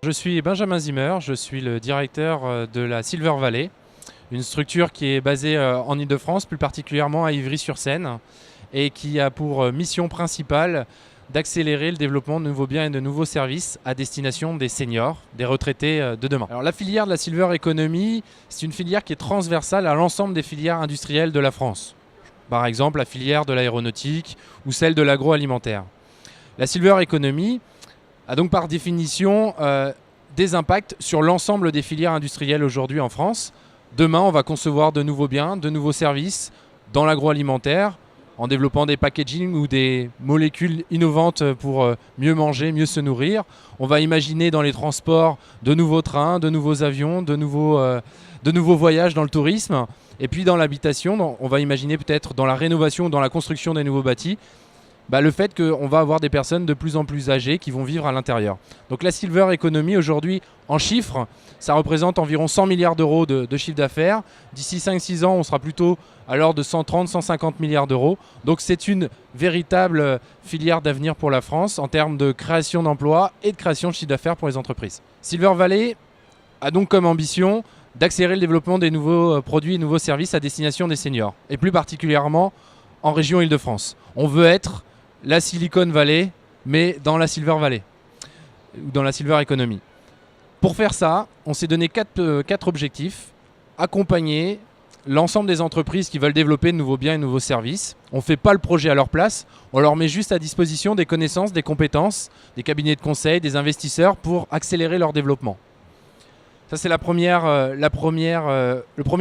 je suis Benjamin Zimmer, je suis le directeur de la Silver Valley, une structure qui est basée en Île-de-France, plus particulièrement à Ivry-sur-Seine, et qui a pour mission principale d'accélérer le développement de nouveaux biens et de nouveaux services à destination des seniors, des retraités de demain. Alors la filière de la Silver Economy, c'est une filière qui est transversale à l'ensemble des filières industrielles de la France. Par exemple, la filière de l'aéronautique ou celle de l'agroalimentaire. La Silver Economy a donc par définition des impacts sur l'ensemble des filières industrielles aujourd'hui en France. Demain, on va concevoir de nouveaux biens, de nouveaux services dans l'agroalimentaire, en développant des packaging ou des molécules innovantes pour mieux manger, mieux se nourrir. On va imaginer dans les transports de nouveaux trains, de nouveaux avions, de nouveaux voyages dans le tourisme. Et puis dans l'habitation, on va imaginer peut-être dans la rénovation, dans la construction des nouveaux bâtis, le fait qu'on va avoir des personnes de plus en plus âgées qui vont vivre à l'intérieur. Donc la Silver Economy aujourd'hui, en chiffres, ça représente environ 100 milliards d'euros de chiffre d'affaires. D'ici 5-6 ans, on sera plutôt à l'ordre de 130-150 milliards d'euros. Donc c'est une véritable filière d'avenir pour la France en termes de création d'emplois et de création de chiffre d'affaires pour les entreprises. Silver Valley a donc comme ambition d'accélérer le développement des nouveaux produits et nouveaux services à destination des seniors, et plus particulièrement en région Île-de-France. On veut être la Silicon Valley, mais dans la Silver Valley, ou dans la Silver Economy. Pour faire ça, on s'est donné quatre objectifs. Accompagner l'ensemble des entreprises qui veulent développer de nouveaux biens et de nouveaux services. On ne fait pas le projet à leur place, on leur met juste à disposition des connaissances, des compétences, des cabinets de conseil, des investisseurs pour accélérer leur développement. Ça, c'est le premier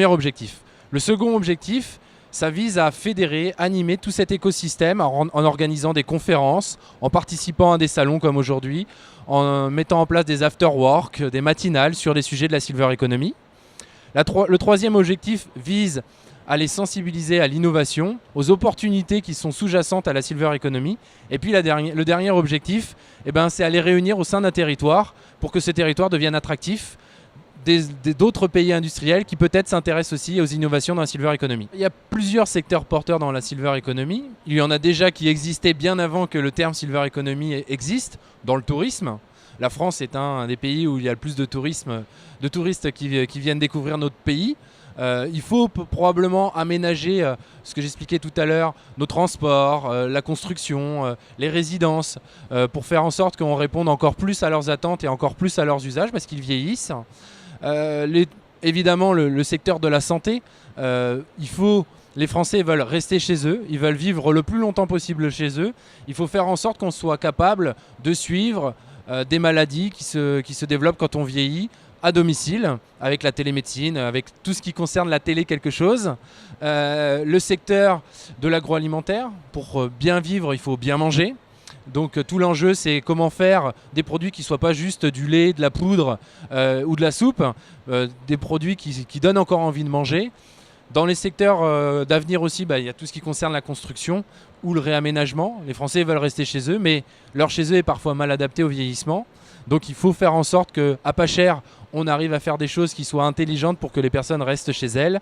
objectif. Le second objectif, ça vise à fédérer, animer tout cet écosystème en organisant des conférences, en participant à des salons comme aujourd'hui, en mettant en place des after-work, des matinales sur des sujets de la Silver Economy. Le troisième objectif vise à les sensibiliser à l'innovation, aux opportunités qui sont sous-jacentes à la Silver Economy. Et puis le dernier objectif, c'est à les réunir au sein d'un territoire pour que ce territoire devienne attractif, d'autres pays industriels qui peut-être s'intéressent aussi aux innovations dans la Silver Economy. Il y a plusieurs secteurs porteurs dans la Silver Economy. Il y en a déjà qui existaient bien avant que le terme Silver Economy existe, dans le tourisme. La France est un des pays où il y a le plus de touristes qui viennent découvrir notre pays. Il faut probablement aménager ce que j'expliquais tout à l'heure, nos transports, la construction, les résidences, pour faire en sorte qu'on réponde encore plus à leurs attentes et encore plus à leurs usages parce qu'ils vieillissent. Évidemment, le secteur de la santé, les Français veulent rester chez eux, ils veulent vivre le plus longtemps possible chez eux. Il faut faire en sorte qu'on soit capable de suivre des maladies qui se développent quand on vieillit à domicile, avec la télémédecine, avec tout ce qui concerne la télé quelque chose. Le secteur de l'agroalimentaire, pour bien vivre, il faut bien manger. Donc tout l'enjeu, c'est comment faire des produits qui ne soient pas juste du lait, de la poudre ou de la soupe, des produits qui donnent encore envie de manger. Dans les secteurs d'avenir aussi, il y a tout ce qui concerne la construction ou le réaménagement. Les Français veulent rester chez eux, mais leur chez eux est parfois mal adapté au vieillissement. Donc il faut faire en sorte qu'à pas cher, on arrive à faire des choses qui soient intelligentes pour que les personnes restent chez elles.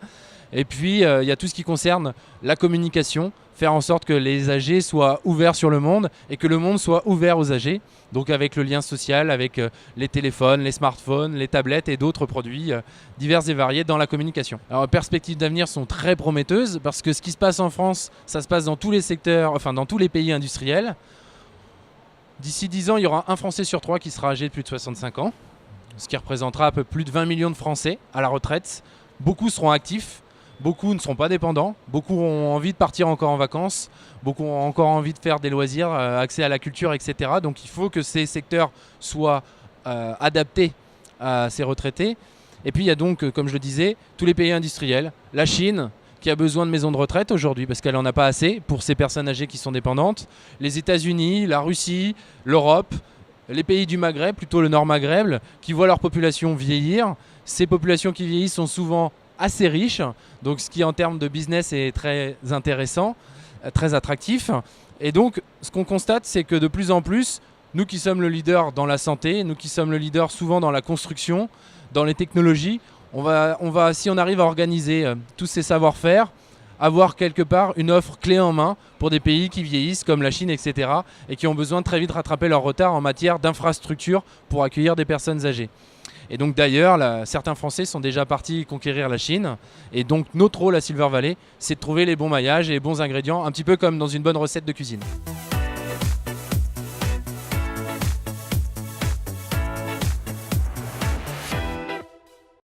Et puis, il y a tout ce qui concerne la communication, faire en sorte que les âgés soient ouverts sur le monde et que le monde soit ouvert aux âgés. Donc avec le lien social, avec les téléphones, les smartphones, les tablettes et d'autres produits divers et variés dans la communication. Alors les perspectives d'avenir sont très prometteuses parce que ce qui se passe en France, ça se passe dans tous les secteurs, enfin dans tous les pays industriels. D'ici 10 ans, il y aura un Français sur 3 qui sera âgé de plus de 65 ans, ce qui représentera un peu plus de 20 millions de Français à la retraite. Beaucoup seront actifs. Beaucoup ne seront pas dépendants, beaucoup ont envie de partir encore en vacances, beaucoup ont encore envie de faire des loisirs, accès à la culture, etc. Donc il faut que ces secteurs soient adaptés à ces retraités. Et puis il y a donc, comme je le disais, tous les pays industriels, la Chine qui a besoin de maisons de retraite aujourd'hui parce qu'elle n'en a pas assez pour ces personnes âgées qui sont dépendantes, les États-Unis, la Russie, l'Europe, les pays du Maghreb, plutôt le Nord Maghreb, qui voient leur population vieillir. Ces populations qui vieillissent sont souvent assez riche, donc ce qui en termes de business est très intéressant, très attractif. Et donc ce qu'on constate, c'est que de plus en plus, nous qui sommes le leader dans la santé, nous qui sommes le leader souvent dans la construction, dans les technologies, si on arrive à organiser tous ces savoir-faire, avoir quelque part une offre clé en main pour des pays qui vieillissent comme la Chine, etc. et qui ont besoin de très vite rattraper leur retard en matière d'infrastructure pour accueillir des personnes âgées. Et donc d'ailleurs, certains Français sont déjà partis conquérir la Chine. Et donc notre rôle à Silver Valley, c'est de trouver les bons maillages et les bons ingrédients, un petit peu comme dans une bonne recette de cuisine.